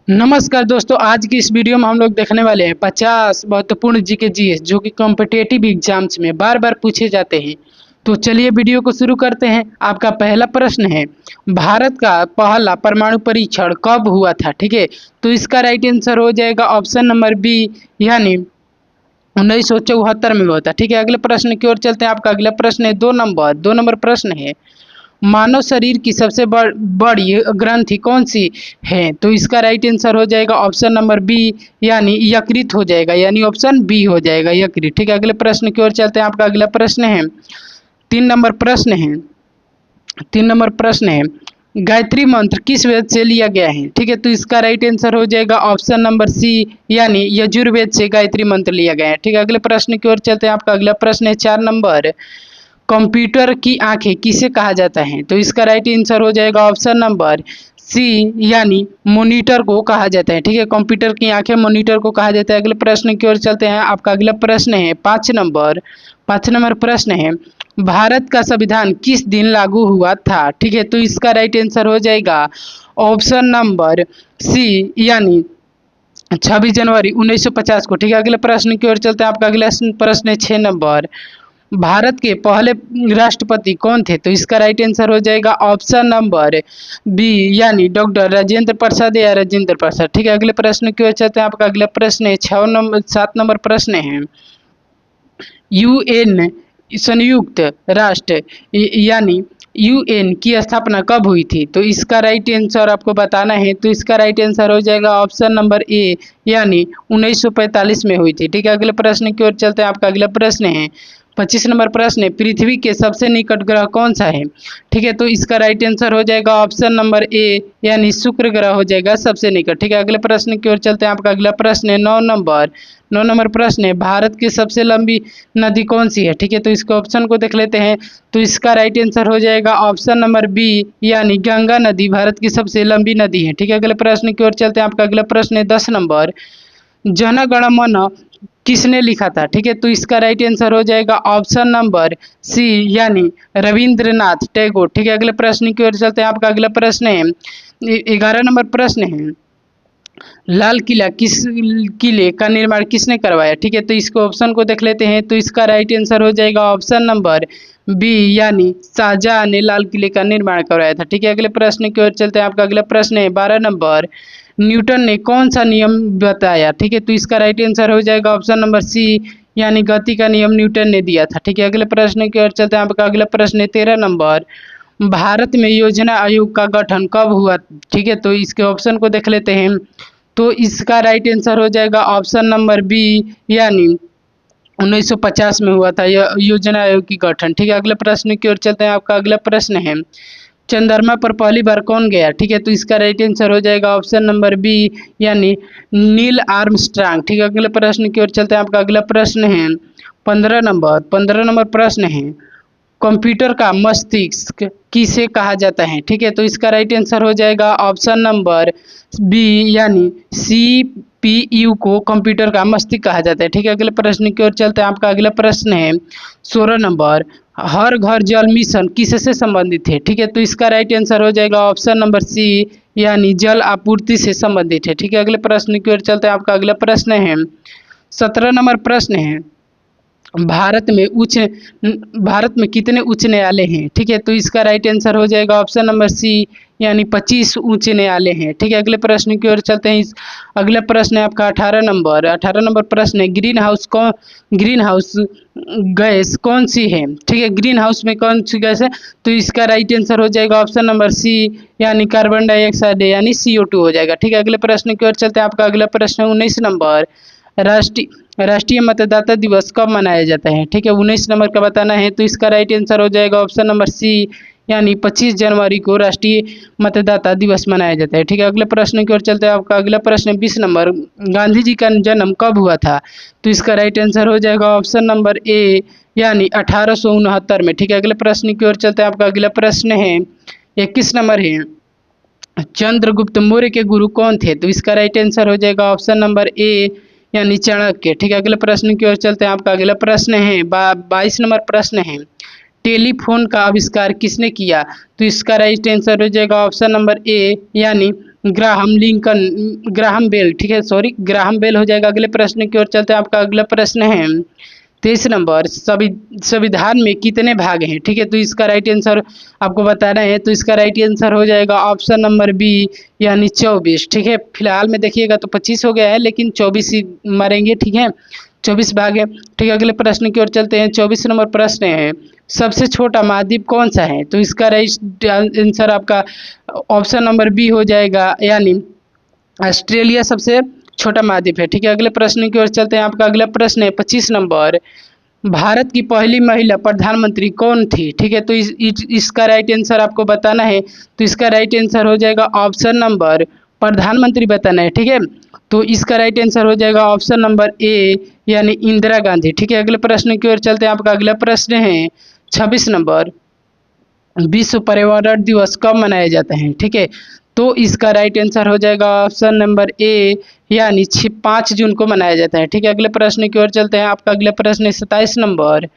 नमस्कार दोस्तों, आज की इस वीडियो में हम लोग देखने वाले हैं 50 महत्वपूर्ण जीके जीएस जो कि कॉम्पिटेटिव एग्जाम्स में बार बार पूछे जाते हैं। तो चलिए वीडियो को शुरू करते हैं। आपका पहला प्रश्न है, भारत का पहला परमाणु परीक्षण कब हुआ था? ठीक है, तो इसका राइट आंसर हो जाएगा ऑप्शन नंबर बी, यानी 1974 में हुआ था। ठीक है, अगले प्रश्न की ओर चलते हैं। आपका अगला प्रश्न है दो नंबर प्रश्न है, मानव शरीर की सबसे बड़ी ग्रंथि कौन सी है? तो इसका राइट आंसर हो जाएगा ऑप्शन नंबर बी, यानी यकृत हो जाएगा, यानी ऑप्शन बी हो जाएगा यकृत। ठीक है, अगले प्रश्न की ओर चलते हैं। आपका अगला प्रश्न है तीन नंबर प्रश्न है तीन नंबर प्रश्न है, गायत्री मंत्र किस वेद से लिया गया है? ठीक है, तो इसका राइट आंसर हो जाएगा ऑप्शन नंबर सी, यानी यजुर्वेद से गायत्री मंत्र लिया गया है। ठीक है, अगले प्रश्न की ओर चलते हैं। आपका अगला प्रश्न है 4 नंबर, कंप्यूटर की आंखें किसे कहा जाता है? तो इसका राइट आंसर हो जाएगा ऑप्शन नंबर सी, यानी मॉनिटर को कहा जाता है। ठीक है, कंप्यूटर की आंखें मॉनिटर को कहा जाता है। अगले प्रश्न की ओर चलते हैं। आपका अगला प्रश्न है 5 नंबर प्रश्न है, भारत का संविधान किस दिन लागू हुआ था? ठीक है, तो इसका राइट आंसर हो जाएगा ऑप्शन नंबर सी, यानी 26 जनवरी 1950 को। ठीक है, अगले प्रश्न की ओर चलते हैं। आपका अगला प्रश्न है 6 नंबर, भारत के पहले राष्ट्रपति कौन थे? तो इसका राइट आंसर हो जाएगा ऑप्शन नंबर बी, यानी डॉक्टर राजेंद्र प्रसाद या राजेंद्र प्रसाद। ठीक है, अगले प्रश्न की ओर चलते हैं। आपका अगला प्रश्न है 7 नंबर प्रश्न है, यूएन संयुक्त राष्ट्र यानी यूएन की स्थापना कब हुई थी? तो इसका राइट आंसर आपको बताना है। तो इसका राइट आंसर हो जाएगा ऑप्शन नंबर ए, यानी 1945 में हुई थी। ठीक है, अगले प्रश्न की ओर चलते हैं। आपका अगला प्रश्न है 25 नंबर प्रश्न है, पृथ्वी के सबसे निकट ग्रह कौन सा है? ठीक है, तो इसका राइट आंसर हो जाएगा ऑप्शन नंबर ए, यानी शुक्र ग्रह हो जाएगा सबसे निकट। ठीक है, अगले प्रश्न की ओर चलते हैं। आपका अगला प्रश्न है 9 नंबर प्रश्न है, भारत की सबसे लंबी नदी कौन सी है? ठीक है, तो इसके ऑप्शन को देख लेते हैं। तो इसका राइट आंसर हो जाएगा ऑप्शन नंबर बी, यानी गंगा नदी भारत की सबसे लंबी नदी है। ठीक है, अगले प्रश्न की ओर चलते हैं। आपका अगला प्रश्न है 10 नंबर, जन गण मन किसने लिखा था? ठीक है, तो इसका राइट आंसर हो जाएगा ऑप्शन नंबर सी, यानी रविंद्रनाथ टैगोर। ठीक है, अगले प्रश्न की ओर चलते हैं। आपका अगला प्रश्न है 11 नंबर प्रश्न है, लाल किले का निर्माण किसने करवाया? ठीक है, तो इसको ऑप्शन को देख लेते हैं। तो इसका राइट आंसर हो जाएगा ऑप्शन नंबर बी, यानी शाहजहां ने लाल किले का निर्माण करवाया था। ठीक है, अगले प्रश्न की ओर चलते हैं। आपका अगला प्रश्न है 12 नंबर, न्यूटन ने कौन सा नियम बताया? ठीक है, तो इसका राइट आंसर हो जाएगा ऑप्शन नंबर सी, यानी गति का नियम न्यूटन ने दिया था। ठीक है, अगले प्रश्न की ओर चलते हैं। आपका अगला प्रश्न है 13 नंबर, भारत में योजना आयोग का गठन कब हुआ? ठीक है, तो इसके ऑप्शन को देख लेते हैं। तो इसका राइट आंसर हो जाएगा ऑप्शन नंबर बी, यानी 1950 में हुआ था यह योजना आयोग की गठन। ठीक है, अगले प्रश्न की ओर चलते हैं। आपका अगला प्रश्न है, चंद्रमा पर पहली बार कौन गया? ठीक है, तो इसका राइट आंसर हो जाएगा ऑप्शन नंबर बी, यानी नील आर्मस्ट्रांग। ठीक है, अगले प्रश्न की ओर चलते हैं। आपका अगला प्रश्न है 15 नंबर प्रश्न है, कंप्यूटर का मस्तिष्क किसे कहा जाता है? ठीक है, तो इसका राइट आंसर हो जाएगा ऑप्शन नंबर बी, यानी सीपीयू को कंप्यूटर का मस्तिष्क कहा जाता है। ठीक है, अगले प्रश्न की ओर चलते हैं। आपका अगला प्रश्न है 16 नंबर, हर घर जल मिशन किससे संबंधित है? ठीक है, तो इसका राइट आंसर हो जाएगा ऑप्शन नंबर सी, यानी जल आपूर्ति से संबंधित है। ठीक है, अगले प्रश्न की ओर चलते हैं। आपका अगला प्रश्न है 17 नंबर प्रश्न है, भारत में कितने उच्च न्यायालय हैं? ठीक है, तो इसका राइट आंसर हो जाएगा ऑप्शन नंबर सी, यानी 25 उच्च न्यायालय हैं। ठीक है, अगले प्रश्न की ओर चलते हैं। अगला प्रश्न है आपका 18 नंबर प्रश्न है, ग्रीन हाउस गैस कौन सी है? ठीक है, ग्रीन हाउस में कौन सी गैस है? तो इसका राइट आंसर हो जाएगा ऑप्शन नंबर सी, यानी कार्बन डाइऑक्साइड यानी CO2 हो जाएगा। ठीक है, अगले प्रश्न की ओर चलते हैं। आपका अगला प्रश्न है 19 नंबर, राष्ट्रीय मतदाता दिवस कब मनाया जाता है? ठीक है, 19 नंबर का बताना है। तो इसका राइट आंसर हो जाएगा ऑप्शन नंबर सी, यानी 25 जनवरी को राष्ट्रीय मतदाता दिवस मनाया जाता है। ठीक है, अगले प्रश्न की ओर चलते हैं। आपका अगला प्रश्न है 20 नंबर, गांधी जी का जन्म कब हुआ था? तो इसका राइट आंसर हो जाएगा ऑप्शन नंबर ए, यानी 1869 में। ठीक है, अगले प्रश्न की ओर चलते हैं। आपका अगला प्रश्न है 21 नंबर है, चंद्रगुप्त मौर्य के गुरु कौन थे? तो इसका राइट आंसर हो जाएगा ऑप्शन नंबर ए, यानी चाणक्य। ठीक है, अगले प्रश्न की ओर चलते हैं। आपका अगला प्रश्न है 22 नंबर प्रश्न है, टेलीफोन का आविष्कार किसने किया? तो इसका राइट आंसर हो जाएगा ऑप्शन नंबर ए, यानी ग्राहम बेल। ठीक है, सॉरी, ग्राहम बेल हो जाएगा। अगले प्रश्न की ओर चलते हैं। आपका अगला प्रश्न है 23 नंबर, संविधान में कितने भाग हैं? ठीक है, तो इसका राइट आंसर आपको बताना है। तो इसका राइट आंसर हो जाएगा ऑप्शन नंबर बी, यानी 24। ठीक है, फिलहाल में देखिएगा तो 25 हो गया है, लेकिन 24 ही मारेंगे। ठीक है, 24 भाग है। ठीक है, अगले प्रश्न की ओर चलते हैं। 24 नंबर प्रश्न है, सबसे छोटा महाद्वीप कौन सा है? तो इसका राइट आंसर आपका ऑप्शन नंबर बी हो जाएगा, यानी ऑस्ट्रेलिया सबसे छोटा महाद्वीप है। ठीक है, अगले प्रश्न की ओर चलते हैं। आपका अगला प्रश्न है 25 नंबर, भारत की पहली महिला प्रधानमंत्री कौन थी? ठीक है, तो इसका राइट आंसर आपको बताना है। तो इसका राइट आंसर हो जाएगा ऑप्शन नंबर, प्रधानमंत्री बताना है। ठीक है, तो इसका राइट आंसर हो जाएगा ऑप्शन नंबर ए, यानी इंदिरा गांधी। ठीक है, अगले प्रश्न की ओर चलते हैं। आपका अगला प्रश्न है 26 नंबर, विश्व पर्यावरण दिवस कब मनाया जाता है? ठीक है, तो इसका राइट आंसर हो जाएगा ऑप्शन नंबर ए, यानी 5 जून को मनाया जाता है। ठीक है, अगले प्रश्न की ओर चलते हैं। आपका अगला प्रश्न है 27 नंबर,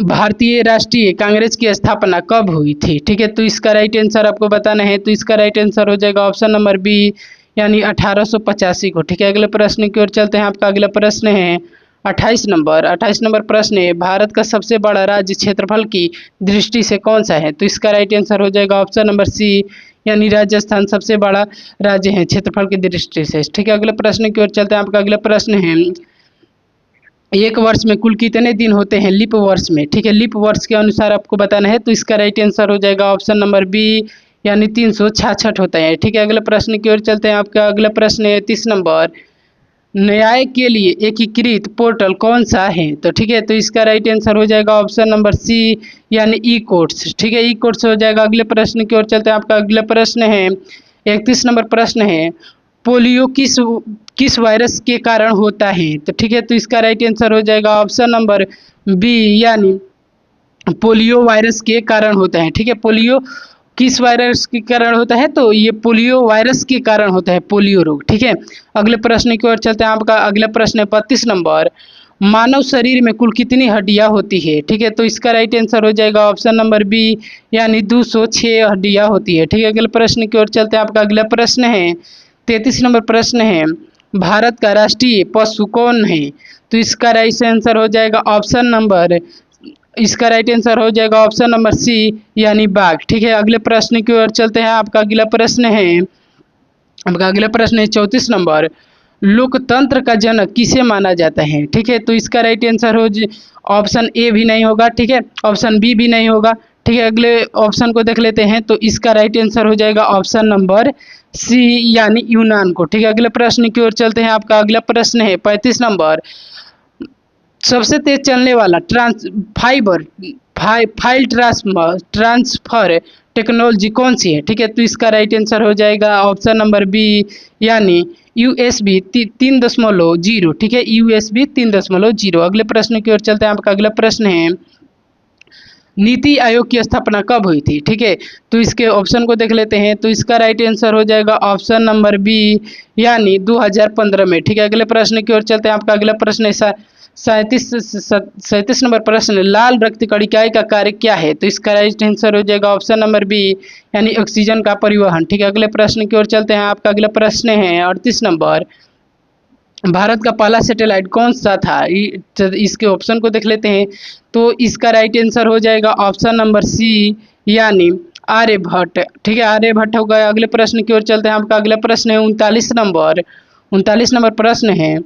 भारतीय राष्ट्रीय कांग्रेस की स्थापना कब हुई थी? ठीक है, तो इसका राइट आंसर आपको बताना है। तो इसका राइट आंसर हो जाएगा ऑप्शन नंबर बी, यानी 1885 को। ठीक है, अगले प्रश्न की ओर चलते हैं। आपका अगला प्रश्न है 28 नंबर प्रश्न है, भारत का सबसे बड़ा राज्य क्षेत्रफल की दृष्टि से कौन सा है? तो इसका राइट आंसर हो जाएगा ऑप्शन नंबर सी, यानी राजस्थान सबसे बड़ा राज्य है क्षेत्रफल की दृष्टि से। ठीक है, अगले प्रश्न की ओर चलते हैं। आपका अगला प्रश्न है, एक वर्ष में कुल कितने दिन होते हैं लीप वर्ष में? ठीक है, लीप वर्ष के अनुसार आपको बताना है। तो इसका राइट आंसर हो जाएगा ऑप्शन नंबर बी, यानी 366 होता है। ठीक है, अगले प्रश्न की ओर चलते हैं। आपका अगला प्रश्न है 30 नंबर, न्याय के लिए एकीकृत पोर्टल कौन सा है? तो ठीक है, तो इसका राइट आंसर हो जाएगा ऑप्शन नंबर सी, यानी ई कोर्ट्स। ठीक है, ई कोर्ट्स हो जाएगा। अगले प्रश्न की ओर चलते हैं। आपका अगला प्रश्न है 31 नंबर प्रश्न है, पोलियो किस वायरस के कारण होता है? तो ठीक है, तो इसका राइट आंसर हो जाएगा ऑप्शन नंबर बी, यानी पोलियो वायरस के कारण होता है। ठीक है, पोलियो किस वायरस के कारण होता है? तो ये पोलियो वायरस के कारण होता है, पोलियो रोग। ठीक है, अगले प्रश्न की ओर चलते हैं। आपका अगला प्रश्न है 32 नंबर, मानव शरीर में कुल कितनी हड्डियां होती है? ठीक है, तो इसका राइट आंसर हो जाएगा ऑप्शन नंबर बी, यानी 206 हड्डियां होती है। ठीक है, अगले प्रश्न की ओर चलते हैं। आपका अगला प्रश्न है 33 नंबर प्रश्न है, भारत का राष्ट्रीय पशु कौन है? तो इसका राइट आंसर हो जाएगा ऑप्शन नंबर, इसका राइट आंसर हो जाएगा ऑप्शन नंबर सी, यानी बाघ। ठीक है, अगले प्रश्न की ओर चलते हैं। आपका अगला प्रश्न है 34 नंबर, लोकतंत्र का जनक किसे माना जाता है? ठीक है, तो इसका राइट आंसर हो ऑप्शन ए भी नहीं होगा। ठीक है, ऑप्शन बी भी नहीं होगा। ठीक है, अगले ऑप्शन को देख लेते हैं। तो इसका राइट आंसर हो जाएगा ऑप्शन नंबर सी, यानी यूनान को। ठीक है, अगले प्रश्न की ओर चलते हैं। आपका अगला प्रश्न है 35 नंबर, सबसे तेज चलने वाला फाइल ट्रांसफर टेक्नोलॉजी कौन सी है? ठीक है, तो इसका राइट आंसर हो जाएगा ऑप्शन नंबर बी, यानी USB 3.0। ठीक है, USB 3.0। अगले प्रश्न की ओर चलते हैं। आपका अगला प्रश्न है, नीति आयोग की स्थापना कब हुई थी? ठीक है, तो इसके ऑप्शन को देख लेते हैं। तो इसका राइट आंसर हो जाएगा ऑप्शन नंबर बी, यानी 2015 में। ठीक है, अगले प्रश्न की ओर चलते हैं। आपका अगला प्रश्न है 37 नंबर प्रश्न, लाल रक्त कणिकाएं का कार्य क्या है? तो इसका राइट आंसर हो जाएगा ऑप्शन नंबर बी, यानी ऑक्सीजन का परिवहन। ठीक है, अगले प्रश्न की ओर चलते हैं। आपका अगला प्रश्न है 38 नंबर, भारत का पहला सैटेलाइट कौन सा था? इसके ऑप्शन को देख लेते हैं। तो इसका राइट आंसर हो जाएगा ऑप्शन नंबर सी, यानी आर्यभट्ट। ठीक है, आर्यभट्ट हो गया। अगले प्रश्न की ओर चलते हैं। आपका अगला प्रश्न है 39 नंबर प्रश्न है,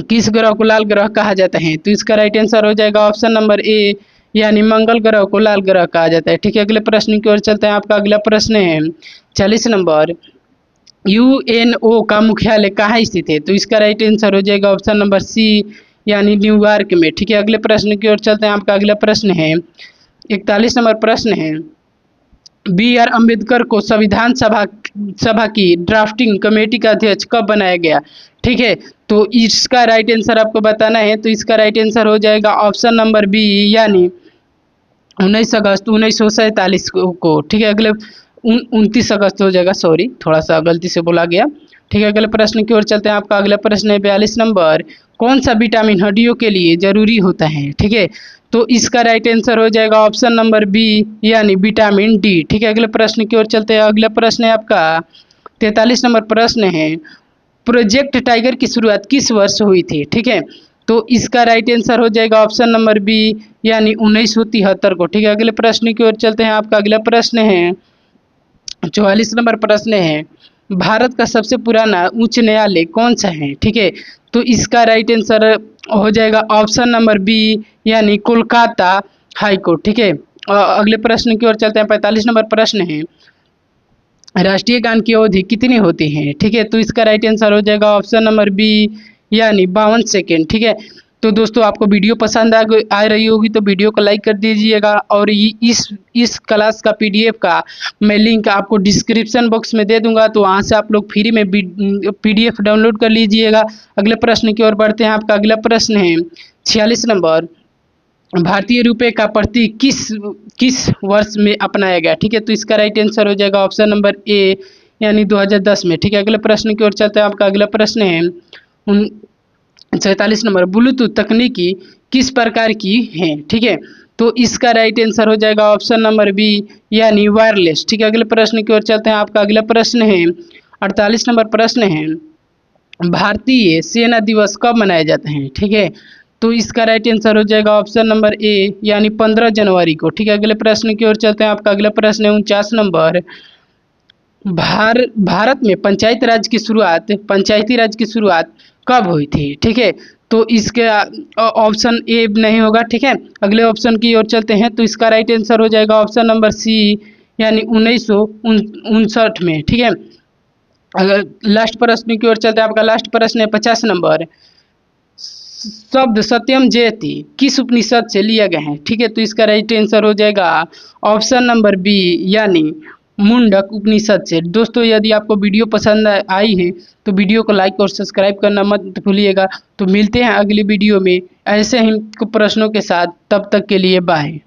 किस ग्रह को लाल ग्रह कहा जाता है? तो इसका राइट आंसर हो जाएगा ऑप्शन नंबर ए, यानी मंगल ग्रह को लाल ग्रह कहा जाता है। ठीक है, अगले प्रश्न की ओर चलते हैं। आपका अगला प्रश्न है 40 नंबर, UNO का मुख्यालय कहाँ स्थित है? तो इसका राइट आंसर हो जाएगा ऑप्शन नंबर सी, यानी न्यूयॉर्क में। ठीक है, अगले प्रश्न की ओर चलते हैं। आपका अगला प्रश्न है 41 नंबर प्रश्न है, BR अम्बेडकर को संविधान सभा की ड्राफ्टिंग कमेटी का अध्यक्ष कब बनाया गया? ठीक है, तो इसका राइट आंसर आपको बताना है। तो इसका राइट आंसर हो जाएगा ऑप्शन नंबर बी, यानी 19 अगस्त 1947 को। ठीक है, अगले 29 अगस्त हो जाएगा, सॉरी थोड़ा सा गलती से बोला गया। ठीक है, अगले प्रश्न की ओर चलते हैं। आपका अगला प्रश्न है 42 नंबर, कौन सा विटामिन हड्डियों के लिए जरूरी होता है? ठीक है, तो इसका राइट आंसर हो जाएगा ऑप्शन नंबर बी यानी विटामिन डी। ठीक है, अगले प्रश्न की ओर चलते हैं। अगला प्रश्न है आपका 43 नंबर प्रश्न है, प्रोजेक्ट टाइगर की शुरुआत किस वर्ष हुई थी? ठीक है, तो इसका राइट आंसर हो जाएगा ऑप्शन नंबर बी यानी 1973 को। ठीक है, अगले प्रश्न की ओर चलते हैं। आपका अगला प्रश्न है 44 नंबर प्रश्न है, भारत का सबसे पुराना उच्च न्यायालय कौन सा है? ठीक है, तो इसका राइट आंसर हो जाएगा ऑप्शन नंबर बी यानी कोलकाता हाई कोर्ट। ठीक है, अगले प्रश्न की ओर चलते हैं। 45 नंबर प्रश्न है, राष्ट्रीय गान की अवधि कितनी होती है? ठीक है, तो इसका राइट आंसर हो जाएगा ऑप्शन नंबर बी यानी 52 सेकेंड। ठीक है, तो दोस्तों आपको वीडियो पसंद आ रही होगी तो वीडियो को लाइक कर दीजिएगा, और इस क्लास का पीडीएफ का मैं लिंक आपको डिस्क्रिप्शन बॉक्स में दे दूंगा, तो वहाँ से आप लोग फ्री में पीडीएफ डाउनलोड कर लीजिएगा। अगले प्रश्न की ओर बढ़ते हैं। आपका अगला प्रश्न है 46 नंबर, भारतीय रुपए का प्रतीक किस वर्ष में अपनाया गया? ठीक है, तो इसका राइट आंसर हो जाएगा ऑप्शन नंबर ए यानी 2010 में। ठीक है, अगले प्रश्न की ओर चलते हैं। आपका अगला प्रश्न है 47 नंबर, ब्लूटूथ तकनीकी किस प्रकार की है? ठीक है, तो इसका राइट आंसर हो जाएगा ऑप्शन नंबर बी यानी वायरलेस। ठीक है, अगले प्रश्न की ओर चलते हैं। आपका अगला प्रश्न है 48 नंबर प्रश्न है, भारतीय सेना दिवस कब मनाया जाता है? ठीक है, तो इसका राइट आंसर हो जाएगा ऑप्शन नंबर ए यानी 15 जनवरी को। ठीक है, अगले प्रश्न की ओर चलते हैं। आपका अगला प्रश्न है 49 नंबर, भारत में पंचायती राज की शुरुआत कब हुई थी? ठीक है, तो इसके ऑप्शन ए नहीं होगा। ठीक है, अगले ऑप्शन की ओर चलते हैं। तो इसका राइट आंसर हो जाएगा ऑप्शन नंबर सी यानी 1959 में। ठीक है, अगर लास्ट प्रश्न की ओर चलते हैं। आपका लास्ट प्रश्न है 50 नंबर, शब्द सत्यम जयति किस उपनिषद से लिया गया है? ठीक है, तो इसका राइट आंसर हो जाएगा ऑप्शन नंबर बी यानी मुंडक उपनिषद से। दोस्तों यदि आपको वीडियो पसंद आई है तो वीडियो को लाइक और सब्सक्राइब करना मत भूलिएगा। तो मिलते हैं अगली वीडियो में ऐसे ही प्रश्नों के साथ, तब तक के लिए बाय।